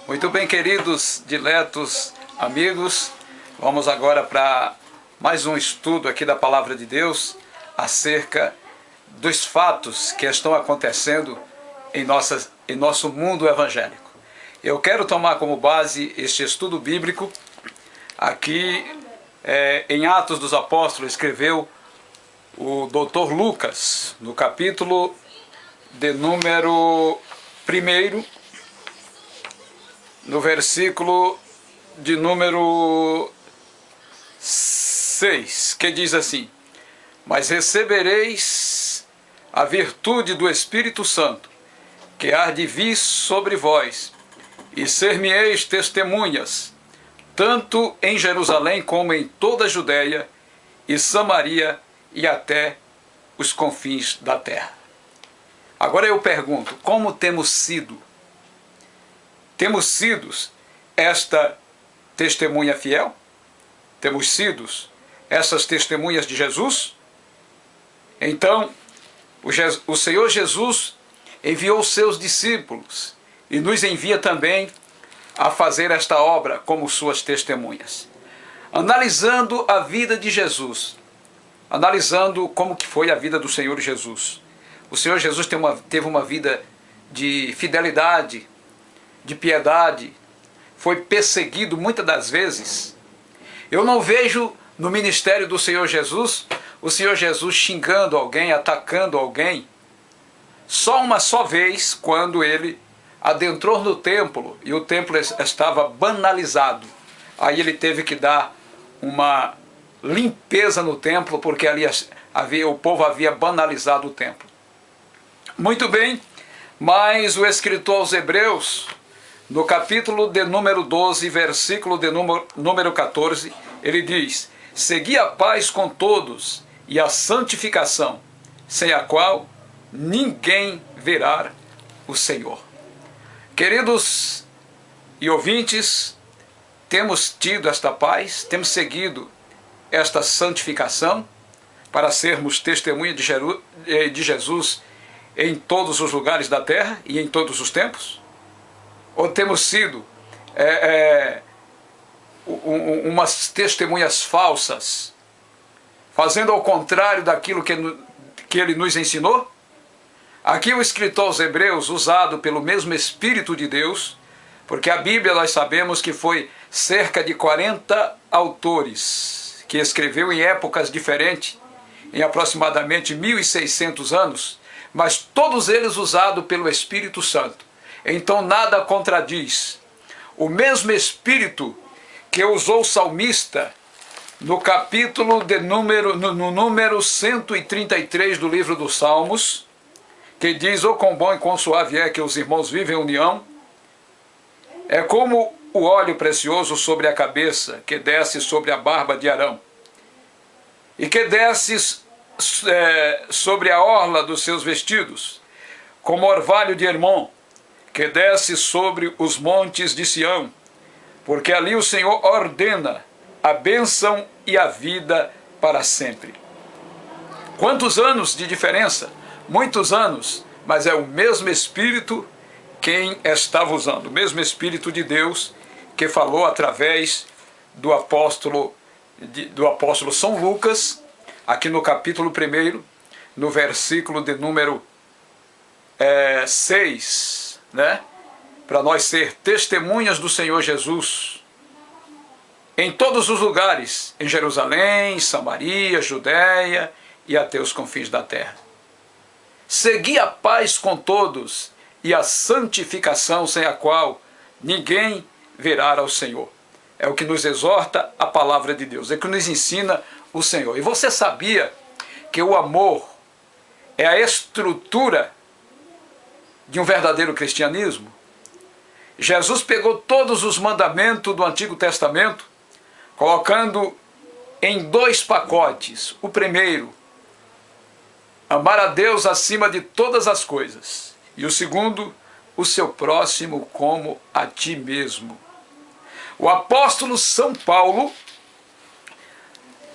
Muito bem, queridos, diletos amigos, vamos agora para mais um estudo aqui da Palavra de Deus acerca dos fatos que estão acontecendo em nosso mundo evangélico. Eu quero tomar como base este estudo bíblico aqui em Atos dos Apóstolos, escreveu o Dr. Lucas, no capítulo de número 1, no versículo de número 6, que diz assim: mas recebereis a virtude do Espírito Santo, que há de vir sobre vós, e ser-me-eis testemunhas, tanto em Jerusalém como em toda a Judéia e Samaria e até os confins da terra. Agora eu pergunto, como temos sido? Temos sido esta testemunha fiel? Temos sido essas testemunhas de Jesus? Então, o Senhor Jesus enviou os seus discípulos e nos envia também a fazer esta obra como suas testemunhas. Analisando a vida de Jesus, analisando como que foi a vida do Senhor Jesus. O Senhor Jesus teve uma vida de fidelidade, de piedade, foi perseguido muitas das vezes. Eu não vejo no ministério do Senhor Jesus, o Senhor Jesus xingando alguém, atacando alguém. Só uma vez, quando ele adentrou no templo e o templo estava banalizado. Aí ele teve que dar uma limpeza no templo, porque ali o povo havia banalizado o templo. Muito bem, mas o escritor aos Hebreus, no capítulo de número 12, versículo de número 14, ele diz: segui a paz com todos e a santificação, sem a qual ninguém verá o Senhor. Queridos e ouvintes, temos tido esta paz, temos seguido esta santificação para sermos testemunha de Jesus em todos os lugares da terra e em todos os tempos? Ou temos sido umas testemunhas falsas, fazendo ao contrário daquilo que ele nos ensinou? Aqui o escritor aos Hebreus, usado pelo mesmo Espírito de Deus, porque a Bíblia nós sabemos que foi cerca de 40 autores, que escreveu em épocas diferentes, em aproximadamente 1600 anos, mas todos eles usados pelo Espírito Santo. Então nada contradiz. O mesmo Espírito que usou o salmista no capítulo no número 133 do livro dos Salmos, que diz: "Oh, quão bom e quão suave é que os irmãos vivem em união, é como o óleo precioso sobre a cabeça, que desce sobre a barba de Arão, e que desce sobre a orla dos seus vestidos, como orvalho de Hermon, que desce sobre os montes de Sião, porque ali o Senhor ordena a bênção e a vida para sempre." Quantos anos de diferença? Muitos anos, mas é o mesmo Espírito quem estava usando, o mesmo Espírito de Deus que falou através do apóstolo São Lucas, aqui no capítulo 1, no versículo de número 6, né? Para nós ser testemunhas do Senhor Jesus em todos os lugares, em Jerusalém, Samaria, Judéia e até os confins da terra. Segui a paz com todos e a santificação, sem a qual ninguém verá ao Senhor. É o que nos exorta a palavra de Deus, é o que nos ensina o Senhor. E você sabia que o amor é a estrutura de um verdadeiro cristianismo? Jesus pegou todos os mandamentos do Antigo Testamento, colocando em 2 pacotes. O primeiro, amar a Deus acima de todas as coisas. E o segundo, o seu próximo como a ti mesmo. O apóstolo São Paulo,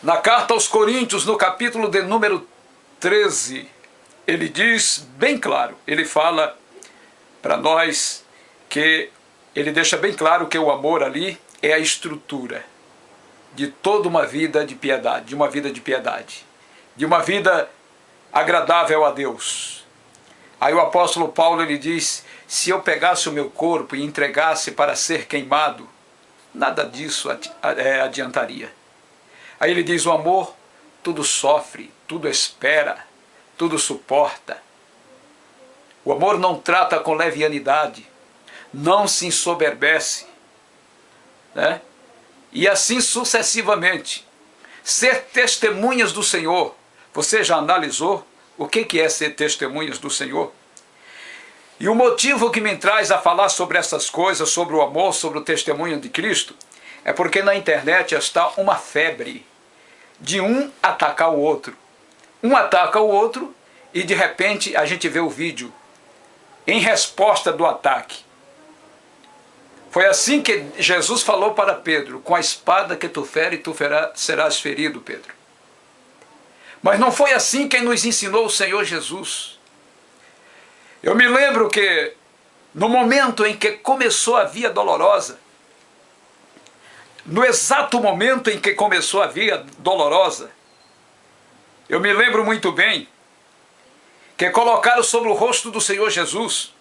na carta aos Coríntios, no capítulo de número 13, ele diz bem claro, ele fala para nós que ele deixa bem claro que o amor ali é a estrutura de toda uma vida de piedade, de uma vida de piedade, de uma vida agradável a Deus. Aí o apóstolo Paulo ele diz, se eu pegasse o meu corpo e entregasse para ser queimado, nada disso adiantaria. Aí ele diz, o amor tudo sofre, tudo espera, tudo suporta. O amor não trata com levianidade, não se ensoberbece, né? E assim sucessivamente. Ser testemunhas do Senhor. Você já analisou o que é ser testemunhas do Senhor? E o motivo que me traz a falar sobre essas coisas, sobre o amor, sobre o testemunho de Cristo, é porque na internet está uma febre de um atacar o outro. Um ataca o outro e de repente a gente vê o vídeo em resposta do ataque. Foi assim que Jesus falou para Pedro, com a espada que tu fere, tu serás ferido, Pedro. Mas não foi assim que nos ensinou o Senhor Jesus. Eu me lembro que no momento em que começou a via dolorosa, no exato momento em que começou a via dolorosa, eu me lembro muito bem que colocaram sobre o rosto do Senhor Jesus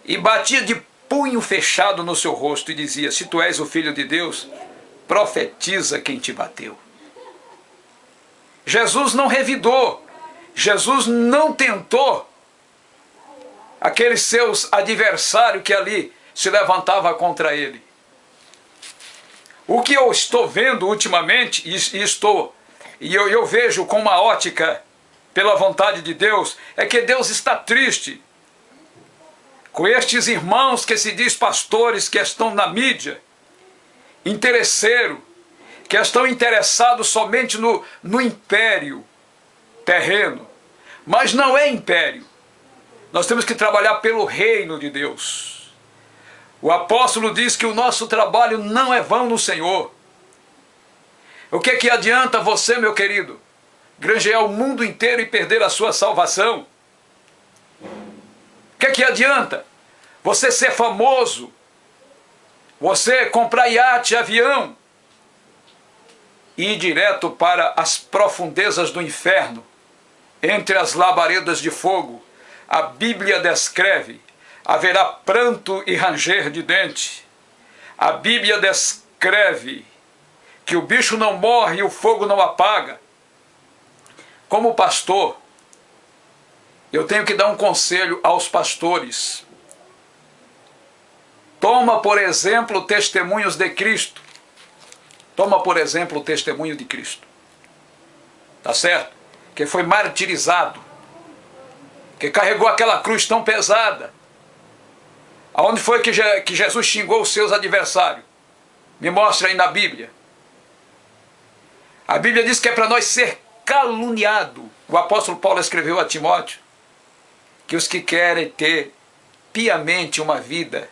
e batia de punho fechado no seu rosto e dizia, se tu és o Filho de Deus, profetiza quem te bateu. Jesus não revidou, Jesus não tentou aqueles seus adversários que ali se levantava contra ele. O que eu estou vendo ultimamente, e eu vejo com uma ótica pela vontade de Deus, é que Deus está triste com estes irmãos que se diz pastores, que estão na mídia, interesseiro, que estão interessados somente no império terreno. Mas não é império. Nós temos que trabalhar pelo reino de Deus. O apóstolo diz que o nosso trabalho não é vão no Senhor. O que adianta você, meu querido, granjear o mundo inteiro e perder a sua salvação? O que adianta você ser famoso, você comprar iate, avião, e ir direto para as profundezas do inferno, entre as labaredas de fogo? A Bíblia descreve, haverá pranto e ranger de dente. A Bíblia descreve que o bicho não morre e o fogo não apaga. Como pastor, eu tenho que dar um conselho aos pastores. Toma, por exemplo, testemunhos de Cristo. Toma, por exemplo, o testemunho de Cristo. Tá certo? Que foi martirizado. Que carregou aquela cruz tão pesada. Aonde foi que Jesus xingou os seus adversários? Me mostra aí na Bíblia. A Bíblia diz que é para nós ser caluniado. O apóstolo Paulo escreveu a Timóteo que os que querem ter piamente uma vida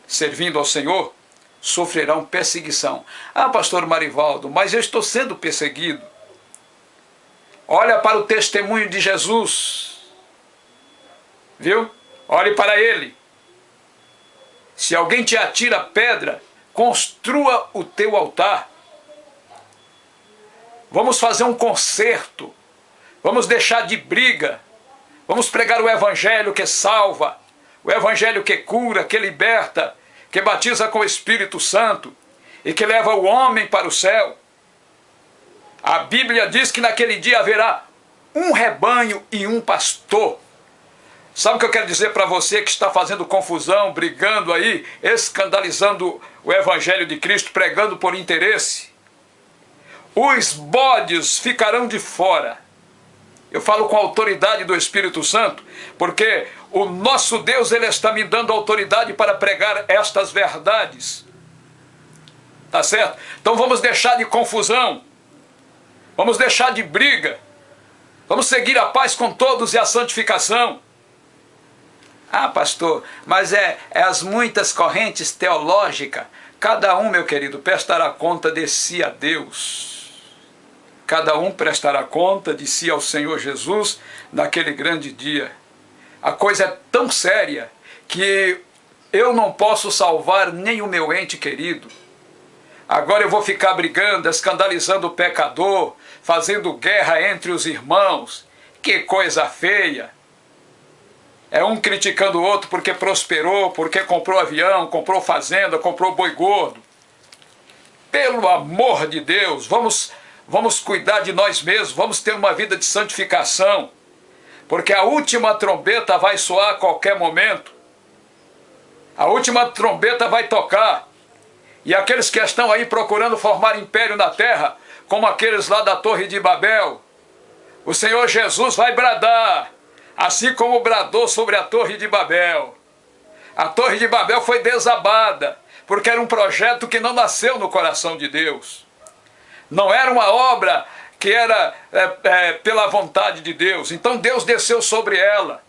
servindo ao Senhor sofrerão perseguição. Ah, pastor Marivaldo, mas eu estou sendo perseguido. Olha para o testemunho de Jesus. Viu? Olhe para ele. Se alguém te atira pedra, construa o teu altar. Vamos fazer um concerto. Vamos deixar de briga. Vamos pregar o evangelho que salva, o evangelho que cura, que liberta, que batiza com o Espírito Santo e que leva o homem para o céu. A Bíblia diz que naquele dia haverá um rebanho e um pastor. Sabe o que eu quero dizer para você que está fazendo confusão, brigando aí, escandalizando o evangelho de Cristo, pregando por interesse? Os bodes ficarão de fora. Eu falo com a autoridade do Espírito Santo, porque o nosso Deus, ele está me dando autoridade para pregar estas verdades. Tá certo? Então vamos deixar de confusão. Vamos deixar de briga. Vamos seguir a paz com todos e a santificação. Ah, pastor, mas é as muitas correntes teológicas. Cada um, meu querido, prestará conta de si a Deus. Cada um prestará conta de si ao Senhor Jesus naquele grande dia. A coisa é tão séria que eu não posso salvar nem o meu ente querido. Agora eu vou ficar brigando, escandalizando o pecador, fazendo guerra entre os irmãos. Que coisa feia! É um criticando o outro porque prosperou, porque comprou avião, comprou fazenda, comprou boi gordo. Pelo amor de Deus, vamos cuidar de nós mesmos, vamos ter uma vida de santificação, porque a última trombeta vai soar a qualquer momento. A última trombeta vai tocar. E aqueles que estão aí procurando formar império na terra, como aqueles lá da Torre de Babel, o Senhor Jesus vai bradar, assim como bradou sobre a Torre de Babel. A Torre de Babel foi desabada, porque era um projeto que não nasceu no coração de Deus. Não era uma obra que era pela vontade de Deus. Então Deus desceu sobre ela.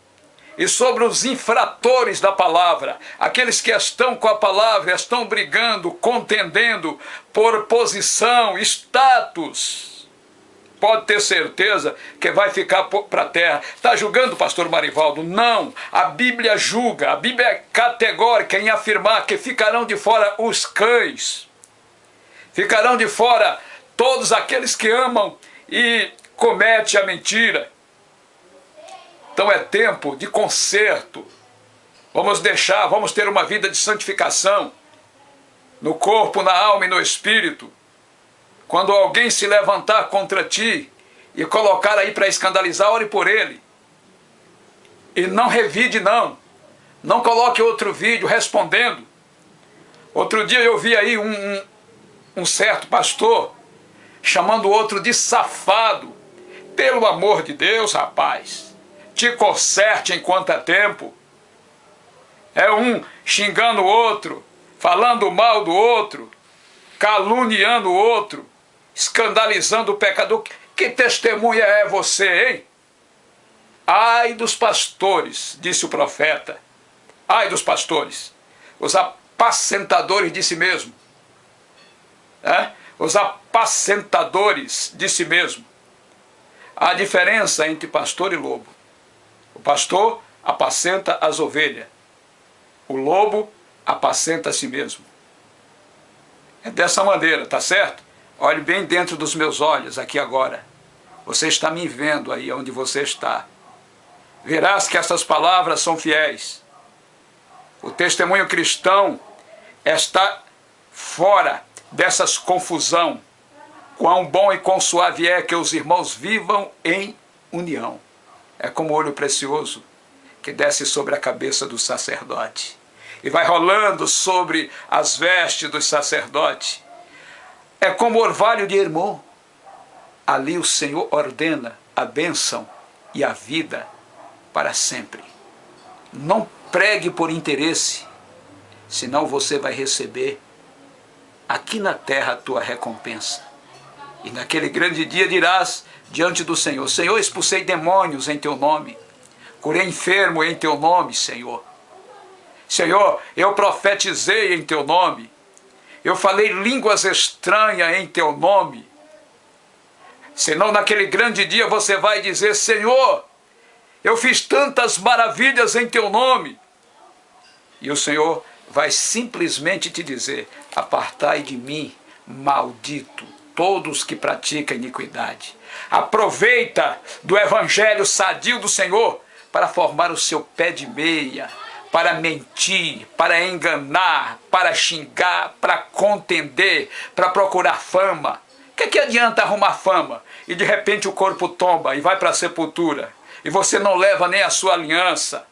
E sobre os infratores da palavra, aqueles que estão com a palavra, estão brigando, contendendo por posição, status, pode ter certeza que vai ficar para a terra. Está julgando, pastor Marivaldo? Não, a Bíblia julga, a Bíblia é categórica em afirmar que ficarão de fora os cães, ficarão de fora todos aqueles que amam e cometem a mentira. Então é tempo de conserto. Vamos ter uma vida de santificação no corpo, na alma e no espírito. Quando alguém se levantar contra ti e colocar aí para escandalizar, ore por ele. E não revide não. Não coloque outro vídeo respondendo. Outro dia eu vi aí um certo pastor chamando o outro de safado. Pelo amor de Deus, rapaz. Te conserte enquanto é tempo. É um xingando o outro, falando mal do outro, caluniando o outro, escandalizando o pecador. Que testemunha é você, hein? Ai dos pastores, disse o profeta. Ai dos pastores, os apacentadores de si mesmo. Os apacentadores de si mesmo. Há diferença entre pastor e lobo. O pastor apacenta as ovelhas. O lobo apacenta a si mesmo. É dessa maneira, tá certo? Olhe bem dentro dos meus olhos aqui agora. Você está me vendo aí onde você está. Verás que essas palavras são fiéis. O testemunho cristão está fora dessas confusão. Quão bom e quão suave é que os irmãos vivam em união. É como olho precioso que desce sobre a cabeça do sacerdote e vai rolando sobre as vestes dos sacerdotes. É como orvalho de Hermon. Ali o Senhor ordena a bênção e a vida para sempre. Não pregue por interesse, senão você vai receber aqui na terra a tua recompensa. E naquele grande dia dirás diante do Senhor: Senhor, expulsei demônios em teu nome, curei enfermo em teu nome, Senhor. Senhor, eu profetizei em teu nome, eu falei línguas estranhas em teu nome. Senão naquele grande dia você vai dizer: Senhor, eu fiz tantas maravilhas em teu nome. E o Senhor vai simplesmente te dizer: apartai de mim, maldito, todos que praticam iniquidade. Aproveita do evangelho sadio do Senhor para formar o seu pé de meia, para mentir, para enganar, para xingar, para contender, para procurar fama. O que adianta arrumar fama e de repente o corpo tomba e vai para a sepultura e você não leva nem a sua aliança?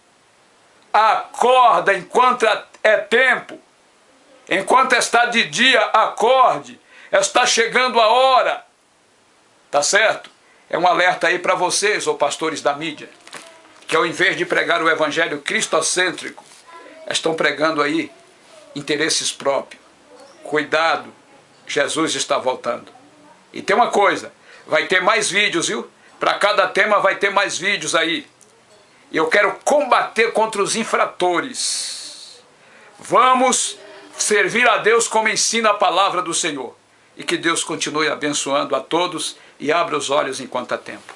Acorda enquanto é tempo. Enquanto está de dia, acorde. Está chegando a hora. Tá certo? É um alerta aí para vocês, ou pastores da mídia, que ao invés de pregar o evangelho cristocêntrico, estão pregando aí interesses próprios. Cuidado, Jesus está voltando. E tem uma coisa, vai ter mais vídeos, viu? Para cada tema vai ter mais vídeos aí. E eu quero combater contra os infratores. Vamos servir a Deus como ensina a palavra do Senhor. E que Deus continue abençoando a todos e abra os olhos enquanto há tempo.